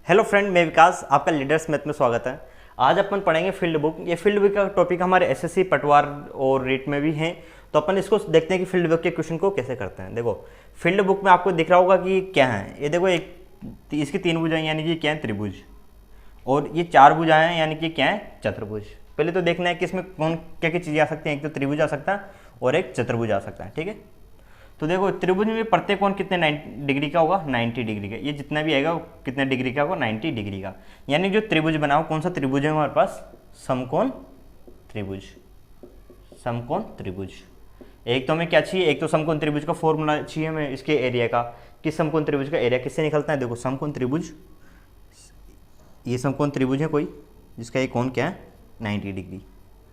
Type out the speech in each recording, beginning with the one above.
Hello friend, मैं विकास, आपका leaders math में स्वागत है। आज अपन पढ़ेंगे फील्ड बुक। ये फील्ड बुक का टॉपिक हमारे एसएससी पटवार और रीट में भी है, तो अपन इसको देखते हैं कि फील्ड बुक के क्वेश्चन को कैसे करते हैं। देखो, फील्ड बुक में आपको दिख रहा होगा कि क्या है। ये देखो, एक इसकी तीन भुजाएं यानी कि क्या है, त्रिभुज, और ये चार भुजाएं हैं यानी कि क्या है, चतुर्भुज। पहले तो देखना है कि इसमें कौन क्या क्या चीज़ें आ सकती हैं। एक तो त्रिभुज आ सकता है और एक चतुर्भुज आ सकता है। ठीक है, तो देखो त्रिभुज में प्रत्येक कोण कितने 90 डिग्री का होगा, 90 डिग्री का। ये जितना भी आएगा वो कितने डिग्री का होगा, 90 डिग्री का। यानी जो त्रिभुज बना हो, कौन सा त्रिभुज है हमारे पास, समकोण त्रिभुज। समकोण त्रिभुज एक तो हमें क्या चाहिए, एक तो समकोण त्रिभुज का फॉर्मूला चाहिए हमें इसके एरिया का, कि समकोण त्रिभुज का एरिया किससे निकलता है। देखो समकोण त्रिभुज, ये समकोण त्रिभुज है कोई, जिसका एक कोण क्या है, 90 डिग्री।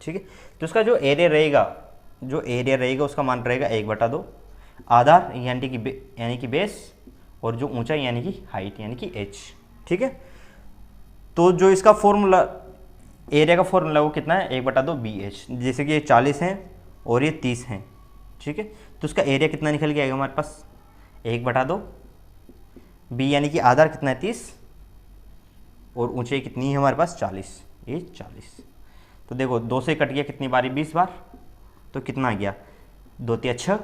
ठीक है, तो उसका जो एरिया रहेगा उसका मान रहेगा 1/2 आधार यानी कि बेस, और जो ऊंचाई यानी कि हाइट यानी कि h। ठीक है, तो जो इसका फॉर्मूला, एरिया का फॉर्मूला वो कितना है, 1/2 BH। जैसे कि ये 40 हैं और ये 30 हैं। ठीक है, तो उसका एरिया कितना निकल के आएगा हमारे पास, 1/2 B यानी कि आधार कितना है 30, और ऊंचाई कितनी है हमारे पास 40, ये 40। तो देखो 2 से कट गया कितनी बारी, 20 बार, तो कितना आ गया, 2 × 6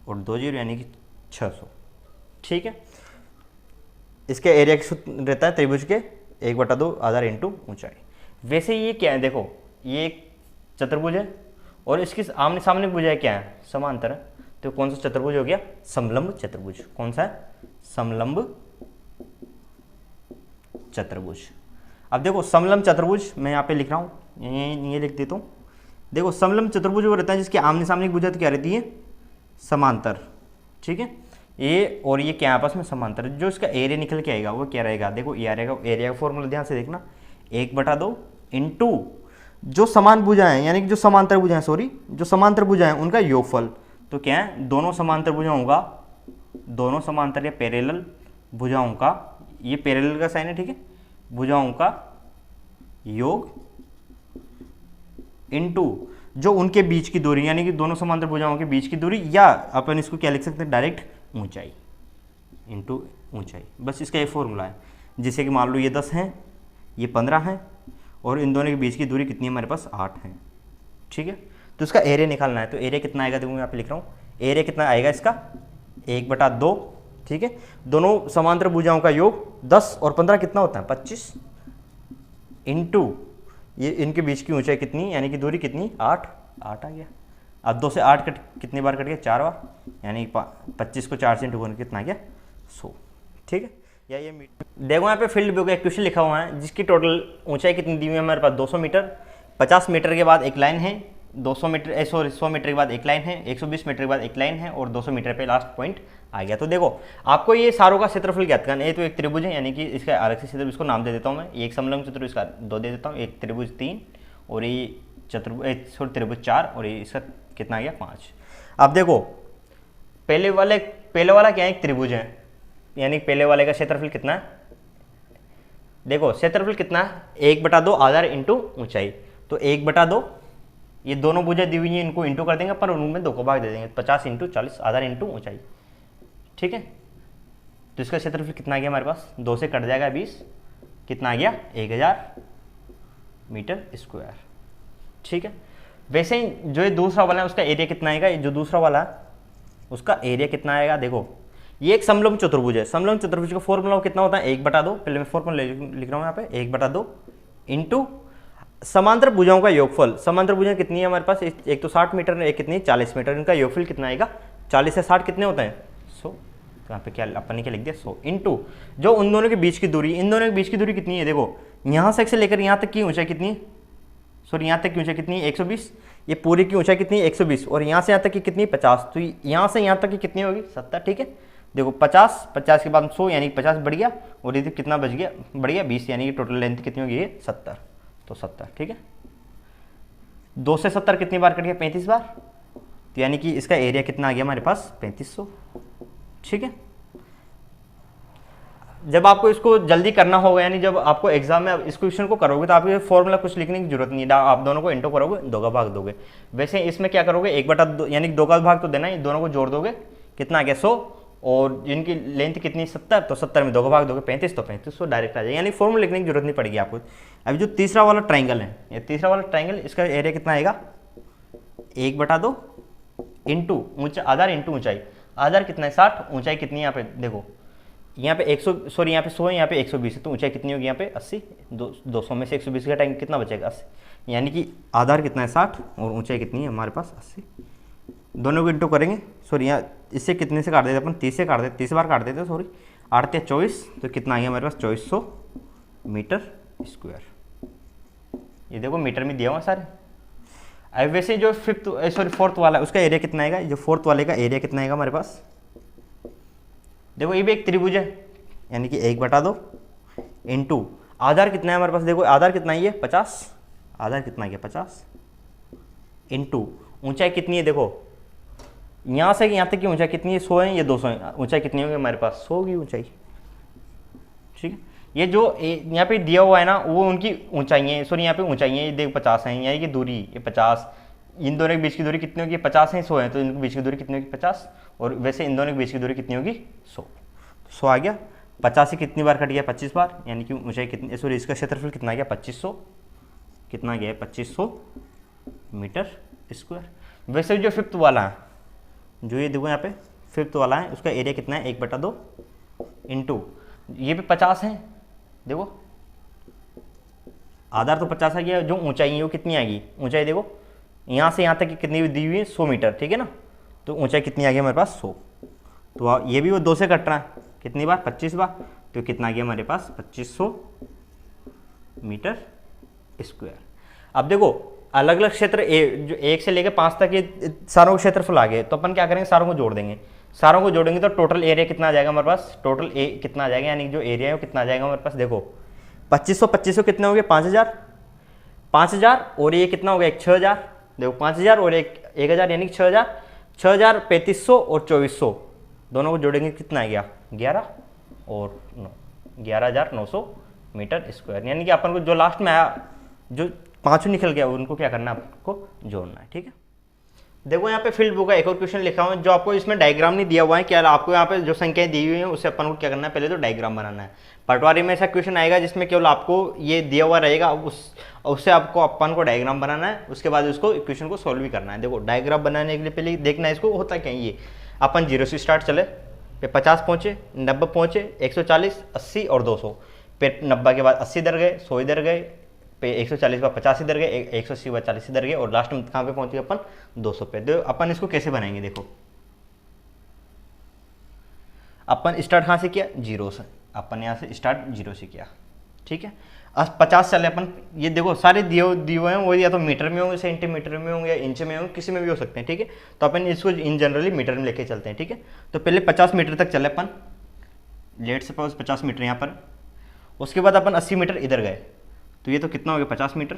और 2 0 यानी कि 600। ठीक है, इसके एरिया का सूत्र रहता है त्रिभुज के 1/2 आधार इंटू ऊंचाई। वैसे ये क्या है, देखो ये एक चतुर्भुज है और इसकी आमने सामने भुजाएं क्या है, समांतर है। तो कौन सा चतुर्भुज हो गया, समलंब चतुर्भुज। कौन सा है, समलंब चतुर्भुज। अब देखो समलंब चतुर्भुज मैं यहाँ पे लिख रहा हूँ, ये लिख देता हूँ। देखो समलंब चतुर्भुज वो रहता है जिसके आमने सामने की भुजा तो क्या रहती है, समांतर। ठीक है, ये और ये क्या आपस में समांतर। जो इसका एरिया निकल के आएगा वो क्या रहेगा, देखो ये एरिया का फॉर्मूला ध्यान से देखना, 1/2 इंटू जो समान भुजाएं यानी कि जो समांतर भुजाएं, जो समांतर भुजाएं उनका योगफल। तो क्या है, दोनों समांतर भुजाओं का, दोनों समांतर या पैरेलल भुजाओं का, ये पैरेलल का साइन है। ठीक है, भुजाओं का योग इंटू जो उनके बीच की दूरी, यानी कि दोनों समांतर भुजाओं के बीच की दूरी, या अपन इसको क्या लिख सकते हैं, डायरेक्ट ऊंचाई इंटू ऊंचाई। बस इसका ये फॉर्मूला है। जैसे कि मान लो ये 10 हैं, ये 15 हैं, और इन दोनों के बीच की दूरी कितनी है हमारे पास, 8 है। ठीक है, तो इसका एरिया निकालना है। तो एरिया कितना आएगा, देखो मैं यहाँ पे लिख रहा हूँ, एरिया कितना आएगा इसका, 1/2। ठीक है, दोनों समांतर भुजाओं का योग 10 और 15 कितना होता है, 25, इंटू ये इनके बीच की ऊंचाई कितनी, यानी कि दूरी कितनी, 8 आ गया। अब 2 से 8 कितनी बार कट गया, 4 बार, यानी 25 को 4 से इंटू करके कितना गया, 100। ठीक है, या ये देखो यहाँ पे फील्ड बुक का एक क्वेश्चन लिखा हुआ है जिसकी टोटल ऊंचाई कितनी दी हुई है हमारे पास, 200 मीटर। 50 मीटर के बाद एक लाइन है, 200 मीटर 100 मीटर के बाद एक लाइन है, 120 मीटर के बाद एक लाइन है, और 200 मीटर पे लास्ट पॉइंट आ गया। तो देखो आपको ये सारों का क्षेत्रफल ज्ञात करना है। ये तो एक त्रिभुज है, यानी कि इसका अलग से क्षेत्रफल, इसको नाम दे देता हूँ मैं, एक समलंब चतुर्भुज, इसका 2 दे देता हूँ, एक त्रिभुज 3, और ये त्रिभुज 4, और ये इसका कितना आ गया, 5। अब देखो पहले वाला क्या है, एक त्रिभुज है, यानी पहले वाले का क्षेत्रफल कितना है, देखो क्षेत्रफल कितना है, 1/2 आधार इंटू ऊंचाई। तो 1/2, ये दोनों भुजा दी हुई है, इनको इंटू कर देंगे पर उनमें 2 को भाग दे देंगे, 50 इंटू 40 आधार इंटू ऊंचाई। ठीक है, तो इसका क्षेत्रफल कितना आ गया हमारे पास, 2 से कट जाएगा 20, कितना आ गया, 1000 मीटर स्क्वायर। ठीक है, वैसे ही जो ये दूसरा वाला है उसका एरिया कितना आएगा, जो दूसरा वाला है उसका एरिया कितना आएगा, देखो ये एक समलंब चतुर्भुज है। समलंब चतुर्भुज का फॉर्मूला कितना होता है, 1/2, पहले मैं फॉर्मूला लिख रहा हूँ यहाँ पे, 1/2 इंटू समांतर भुजाओं का योगफल। समांतर भुजाएं कितनी है हमारे पास, एक तो 60 मीटर है, एक कितनी 40 मीटर, इनका योगफल कितना आएगा, 40 से 60 कितने होते हैं, 100। तो यहाँ पे क्या अपन ने क्या लिख दिया, 100 इंटू जो उन दोनों के बीच की दूरी, इन दोनों के बीच की दूरी कितनी है, देखो यहाँ से लेकर यहाँ तक की ऊंचाई कितनी है, यहाँ तक की ऊंचाई कितनी है, 120। ये पूरी की ऊंचाई कितनी है, 120, और यहाँ से यहाँ तक की कितनी, 50। तो यहाँ से यहाँ तक की कितनी होगी, 70। ठीक है, देखो 50 के बाद 100 यानी 50 बढ़ गया, और ये कितना बच गया, बढ़ गया 20, यानी कि टोटल लेंथ कितनी होगी, ये 70। तो 70। ठीक है, 2 से 70 कितनी बार कट गया, 35 बार, तो यानी कि इसका एरिया कितना आ गया हमारे पास, 3500। ठीक है, जब आपको इसको जल्दी करना होगा, यानी जब आपको एग्जाम में इस क्वेश्चन को करोगे तो आपको फॉर्मूला कुछ लिखने की जरूरत नहीं है, आप दोनों को इंटू करोगे, 2 का भाग दोगे। वैसे इसमें क्या करोगे, 1/2 यानी 2 का भाग तो देना ही, दोनों को जोड़ दोगे, कितना आ गया, 100, और इनकी लेंथ कितनी 70, तो 70 में 2 का भाग दोगे 35, तो 3500 डायरेक्ट आ जाएगा, यानी फॉर्मूला लिखने की जरूरत नहीं पड़ेगी आपको। अभी जो तीसरा वाला ट्राइंगल है, ये तीसरा वाला ट्राइंगल, इसका एरिया कितना आएगा 1/2 इंटू आधार इंटू ऊंचाई। आधार कितना है 60, ऊंचाई कितनी है यहाँ पे देखो, यहाँ पे 100 सॉरी यहाँ पे 100 है, यहाँ पे 120 है, तो ऊंचाई कितनी होगी यहाँ पे 80, 200 में से 120 का टाइम कितना बचेगा 80, यानी कि आधार कितना है 60 और ऊंचाई कितनी है हमारे पास 80। दोनों को इंटू करेंगे, सॉरी यहाँ इससे कितने से काट देते अपन 30 से काट देते, 30 बार काट देते सॉरी, 8 या 24, तो कितना आ गया हमारे पास 2400 मीटर स्क्वायर। ये देखो मीटर में दिया हुआ सारे। अब वैसे जो फोर्थ वाला है उसका एरिया कितना आएगा, जो फोर्थ वाले का एरिया कितना आएगा हमारे पास, देखो ये भी एक त्रिभुज है, यानी कि 1/2 इंटू आधार कितना है हमारे पास, देखो आधार कितना है ये 50, आधार कितना है 50 इंटू ऊंचाई कितनी है, देखो यहाँ से यहाँ तक की ऊंचाई कितनी है 100 है, ये 200 है, ऊंचाई कितनी होगी हमारे पास 100 की ऊंचाई। ठीक है, ये जो यहाँ पे दिया हुआ है ना वो उनकी ऊंचाई है, सॉरी यहाँ पे ऊंचाई है, ये देखो 50 है, यानी कि दूरी ये 50, इन दोनों के बीच की दूरी कितनी होगी 50 है 100 है, तो इनके बीच की दूरी कितनी होगी 50, और वैसे इन दोनों के बीच की दूरी कितनी होगी 100, 100 आ गया। 50 से कितनी बार कट गया 25 बार, यानी कि ऊंचाई कितनी, सॉरी इसका क्षेत्रफल कितना आ गया 2500, कितना गया 2500 मीटर स्क्वायर। वैसे जो फिफ्थ वाला है, जो ये देखो यहाँ पे फिफ्थ वाला है, उसका एरिया कितना है 1/2 इंटू ये भी 50 है, देखो आधार तो 50 आ गया, जो ऊंचाई है वो कितनी आएगी, ऊंचाई देखो यहाँ से यहाँ तक की कितनी दी हुई है 100 मीटर, ठीक है ना, तो ऊंचाई कितनी आ गई हमारे पास 100, तो ये भी वो 2 से कट रहा है, कितनी बार 25 बार, तो कितना आ गया हमारे पास 2500 मीटर स्क्वायर। अब देखो अलग अलग क्षेत्र जो 1 से लेकर 5 तक ये सारों के क्षेत्रफल आ गए, तो अपन क्या करेंगे सारों को जोड़ देंगे, सारों को जोड़ेंगे तो टोटल एरिया कितना आ जाएगा हमारे पास, टोटल कितना आ जाएगा, यानी जो एरिया है वो कितना आ जाएगा हमारे पास, देखो 2500 कितने हो गए 5000 और ये कितना हो गया 6000, देखो 5000 और 1000 यानी कि 6000, 3500 और 2400 दोनों को जोड़ेंगे कितना आ गया 11 और 9, 11900 मीटर स्क्वायर। यानी कि अपन को जो लास्ट में आया, जो पांचों निकल गया, उनको क्या करना है आपको जोड़ना है। ठीक है, देखो यहाँ पे फील्ड बुक का एक और क्वेश्चन लिखा हुआ है, जो आपको इसमें डायग्राम नहीं दिया हुआ है, क्या आपको यहाँ पे जो संख्याएं दी हुई हैं उससे अपन को क्या करना है, पहले तो डायग्राम बनाना है। पटवारी में ऐसा क्वेश्चन आएगा जिसमें केवल आपको ये दिया हुआ रहेगा, उससे आपको अपन को डायग्राम बनाना है, उसके बाद उसको क्वेश्चन को सोल्व भी करना है। देखो डायग्राम बनाने के लिए पहले देखना है इसको होता क्या, ये अपन 0 से स्टार्ट चले, फिर 50 पहुँचे, 90 पहुँचे, 140, 80 और 200, फिर 90 के बाद 80 इधर गए, 100 इधर गए, पे 140 पर 50 इधर गए, 180 पर 40 इधर गए, और लास्ट में कहाँ पे पहुंचे अपन 200 पे। तो अपन इसको कैसे बनाएंगे, देखो अपन स्टार्ट कहाँ से किया 0 से, अपन यहाँ से स्टार्ट 0 से किया। ठीक है, अब 50 चले अपन, ये देखो सारे दिए हुए हैं वो या तो मीटर में होंगे, सेंटीमीटर में होंगे या इंच में होंगे, किसी में भी हो सकते हैं। ठीक है, तो अपन इसको इन जनरली मीटर में लेके चलते हैं। ठीक है, तो पहले 50 मीटर तक चले अपन, लेट सपोज 50 मीटर यहाँ पर, उसके बाद अपन 80 मीटर इधर गए, तो ये तो कितना हो गया 50 मीटर,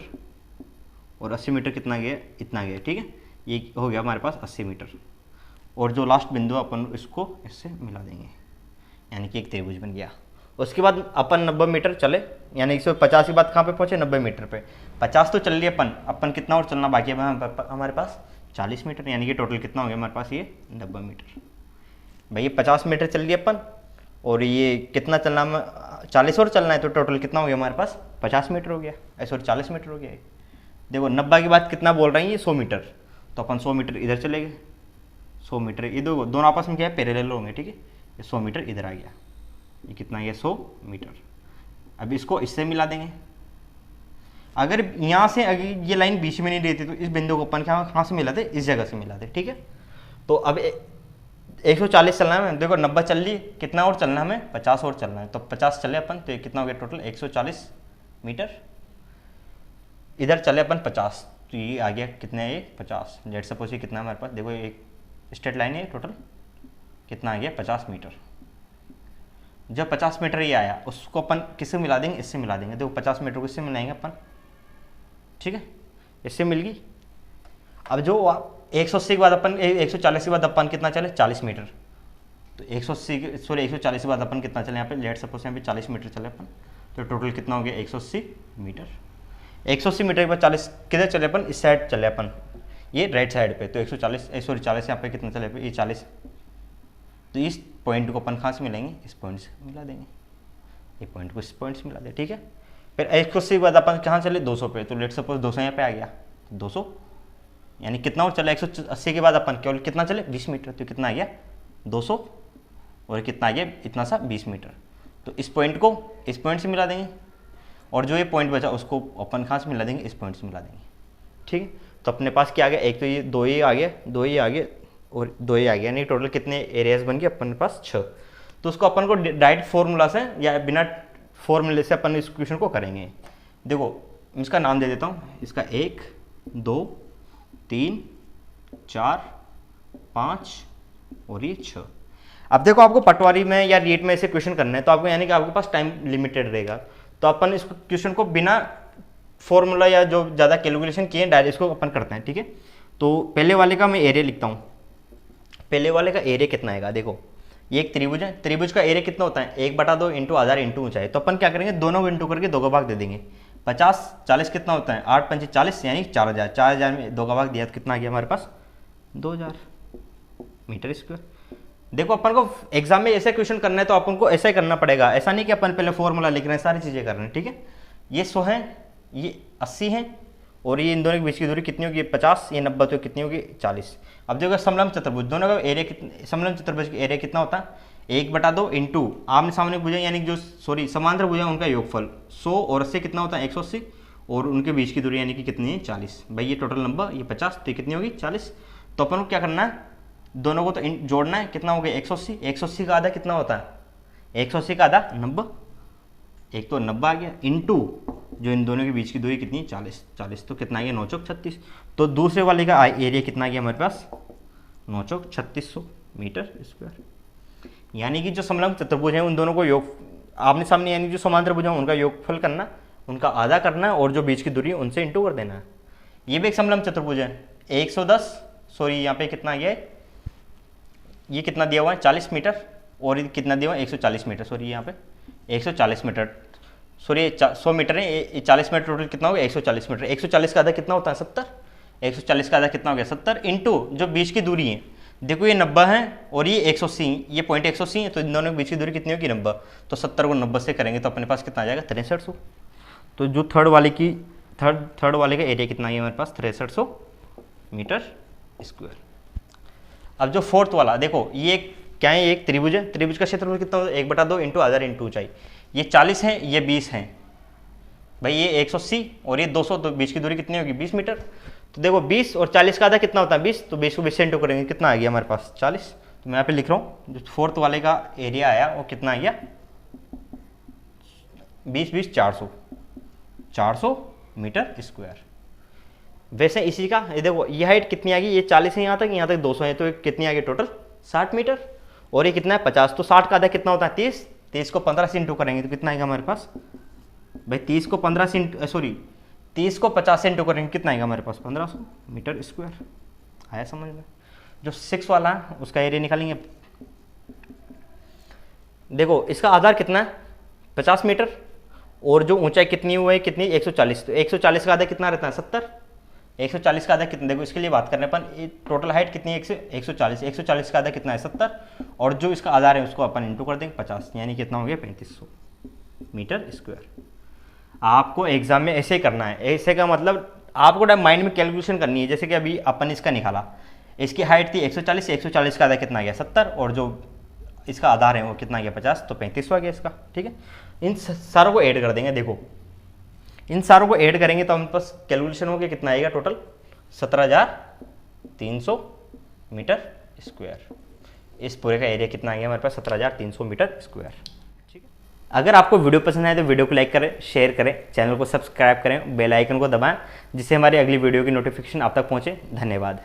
और 80 मीटर कितना गया, इतना गया। ठीक है, ये हो गया हमारे पास 80 मीटर, और जो लास्ट बिंदु अपन इसको इससे मिला देंगे, यानी कि एक त्रिभुज बन गया। उसके बाद अपन 90 मीटर चले, यानी 150 के बाद कहाँ पे पहुँचे 90 मीटर पे, 50 तो चल लिए अपन कितना और चलना बाकी है हमारे पास 40 मीटर, यानी कि टोटल कितना हो गया हमारे पास ये 90 मीटर। भाई ये 50 मीटर चल लिए अपन, और ये कितना चलना, 40 और चलना है, तो टोटल कितना हो गया हमारे पास 50 मीटर हो गया, ऐसे और 40 मीटर हो गया। देखो 90 के बाद कितना बोल रहे हैं ये 100 मीटर, तो अपन 100 मीटर इधर चले गए, 100 मीटर ये दोनों आपस में क्या है पैरेलल होंगे। ठीक है, ये 100 मीटर इधर आ गया, ये कितना गया 100 मीटर। अब इसको इससे मिला देंगे, अगर यहाँ से अगर ये लाइन बीच में नहीं रहती तो इस बिंदु को अपन कहाँ से मिलाते, इस जगह से मिलाते। ठीक है, तो अब 140 चलना है, देखो 90 चल ली, कितना और चलना है हमें 50 और चलना है, तो 50 चले अपन, तो ये कितना हो गया टोटल 140 मीटर। इधर चले अपन 50, तो ये आ गया कितना है ये 50, लेट सपोज ये कितना हमारे पास, देखो एक स्ट्रेट लाइन है, टोटल कितना आ गया 50 मीटर। जब 50 मीटर ये आया उसको अपन किससे मिला देंगे, इससे मिला देंगे। देखो 50 मीटर को इससे मिलाएंगे अपन, ठीक है, इससे मिल गई। अब जो 180 के बाद अपन 140 के बाद अपन कितना चले 40 मीटर, तो 140 के बाद अपन कितना चले यहाँ पे, लेट सपोज यहाँ पे 40 मीटर चले अपन, तो टोटल कितना हो गया 180 मीटर। 180 मीटर के बाद 40 किधर चले अपन, इस साइड चले अपन, ये राइट साइड पे, तो 40 यहाँ पे कितना चले ये 40, तो इस पॉइंट को अपन कहाँ से मिलाएंगे, इस पॉइंट से मिला देंगे, ये पॉइंट को इस पॉइंट से मिला दे, ठीक है। फिर 180 के बाद अपन कहाँ चले 200 पे, तो लेट सपोज 200 यहाँ पे आ गया, 200 यानी कितना और चला 180 के बाद अपन केवल कितना चले 20 मीटर, तो कितना आ गया 200 और कितना आ गया इतना सा 20 मीटर। तो इस पॉइंट को इस पॉइंट से मिला देंगे और जो ये पॉइंट बचा उसको अपन कहाँ से मिला देंगे, इस पॉइंट से मिला देंगे, ठीक है। तो अपने पास क्या आ गया, एक तो ये 2 ये आ गया, 2 ये आ गया और 2 ये आ गया, यानी टोटल कितने एरियाज बन गए अपने पास 6। तो उसको अपन को डायरेक्ट फॉर्मूला से या बिना फॉर्मूले से अपन इस क्वेश्चन को करेंगे। देखो इसका नाम दे देता हूँ, इसका 1 2 3 4 5 और ये 6। अब देखो आपको पटवारी में या रीट में ऐसे क्वेश्चन करने हैं तो आपको यानी कि आपके पास टाइम लिमिटेड रहेगा, तो अपन इस क्वेश्चन को बिना फॉर्मूला या जो ज़्यादा कैलकुलेशन किए डायरेक्ट इसको अपन करते हैं, ठीक है। तो पहले वाले का मैं एरिया लिखता हूँ, पहले वाले का एरिया कितना आएगा, देखो ये एक त्रिभुज है, त्रिभुज का एरिया कितना होता है 1/2 इंटू आधार इंटू ऊंचाई। तो अपन क्या करेंगे, दोनों को इंटू करके 2 का भाग दे देंगे। 50 40 कितना होता है 8 5 40 यानी 4000, 4000 में 2 का भाग दिया तो कितना आ गया हमारे पास 2000 मीटर स्क्वायर। देखो अपन को एग्जाम में ऐसे क्वेश्चन करना है तो अपन को ऐसा ही करना पड़ेगा, ऐसा नहीं कि अपन पहले फॉर्मूला लिख रहे हैं, सारी चीज़ें कर रहे हैं, ठीक है। ये 100 है, ये 80 है और ये इन दोनों के बीच की दूरी कितनी होगी 50, ये 90, तो कितनी होगी 40। अब देखो समलंब चतुर्भुज दोनों का एरिया कितना, समलंब चतुर्भुज का एरिया कितना होता है 1/2 इंटू आमने सामने भुजा यानी जो समांतर भुजा उनका योगफल 100 और 80 कितना होता है 180 और उनके बीच की दूरी यानी कि कितनी है 40। भाई ये टोटल नंबर ये 50 तो कितनी होगी 40। तो अपन को क्या करना है, दोनों को तो जोड़ना है, कितना हो गया 180, 180 का आधा कितना होता है 180 का आधा 90, एक तो 90 आ गया इंटू जो इन दोनों के बीच की दूरी कितनी है 40, तो कितना आ गया 9 चौक 36। तो दूसरे वाले का एरिया कितना आ गया हमारे पास 9 चौक 3600 मीटर स्क्वायर। यानी कि जो समलंब चतुर्भुज है उन दोनों को योग आमने सामने यानी जो समांतर भुजा उनका योगफल करना, उनका आधा करना है और जो बीच की दूरी है उनसे इंटू कर देना है। ये भी एक समलंब चतुर्भुज है 110, सॉरी यहाँ पे कितना गया है, ये कितना दिया हुआ है 40 मीटर और ये कितना दिया हुआ है 140 मीटर, सॉरी यहाँ पे 140 मीटर, सॉरी 100 मीटर है, ये 40 मीटर टोटल कितना हो गया 140 मीटर। 140 का आधा कितना होता है 70, 140 का आधा कितना हो गया 70 इंटू जो बीच की दूरी है, देखो ये 90 है और ये 180, ये पॉइंट 180 है, तो इन दोनों के बीच की दूरी कितनी होगी 90, तो 70 को 90 से करेंगे तो अपने पास कितना आ जाएगा 6300। तो जो थर्ड वाले का एरिया कितना है हमारे पास 6300 मीटर स्क्वायर। अब जो फोर्थ वाला देखो ये क्या है, ये एक त्रिभुज है, त्रिभुज का क्षेत्रफल कितना होता है 1/2 इंटू आधार इंटू ऊंचाई। ये 40 है, ये 20 है, भाई ये 180 और ये 200, तो बीच की दूरी कितनी होगी 20 मीटर। तो देखो 20 और 40 का आधा कितना होता है 20, तो 20 को 20 से इंटू करेंगे कितना आ गया हमारे पास 40। तो मैं यहाँ पे लिख रहा हूँ जो फोर्थ वाले का एरिया आया वो कितना आ गया 20 400 मीटर स्क्वायर। वैसे इसी का ये देखो ये हाइट कितनी आ गई, ये 40 है यहाँ तक 200 है, तो कितनी आ गई टोटल 60 मीटर और ये कितना है 50। तो 60 का आधा कितना होता है 30, 30 को 15 से इंटू करेंगे तो कितना आएगा हमारे पास भाई 30 को 15 से सॉरी 30 को 50 से इंटू करेंगे कितना आएगा हमारे पास 1500 मीटर स्क्वायर। आया समझ में। जो 6 वाला है उसका एरिया निकालेंगे। देखो इसका आधार कितना है 50 मीटर और जो ऊंचाई कितनी हुई है कितनी 140, तो 140 का आधा कितना रहता है 70, 140 का आधा कितना, देखो इसके लिए बात करने पर टोटल हाइट कितनी है 140 का आधा कितना है 70 और जो इसका आधार है उसको अपन इंटू कर देंगे 50, यानी कितना हो गया 3500 मीटर स्क्वायर। आपको एग्जाम में ऐसे करना है, ऐसे का मतलब आपको माइंड में कैलकुलेशन करनी है। जैसे कि अभी अपन इसका निकाला, इसकी हाइट थी 140 का आधा कितना आ गया 70 और जो इसका आधार है वो कितना आ गया 50, तो 3500 आ गया इसका, ठीक है। इन सारों को ऐड कर देंगे। देखो इन सारों को ऐड करेंगे तो हम पास कैलकुलेशन हो गया कितना आएगा टोटल 17300 मीटर स्क्वायर। इस पूरे का एरिया कितना आ गया हमारे पास 17300 मीटर स्क्वायर, ठीक है। अगर आपको वीडियो पसंद आए तो वीडियो को लाइक करें, शेयर करें, चैनल को सब्सक्राइब करें, बेल आइकन को दबाएं जिससे हमारी अगली वीडियो की नोटिफिकेशन आप तक पहुंचे। धन्यवाद।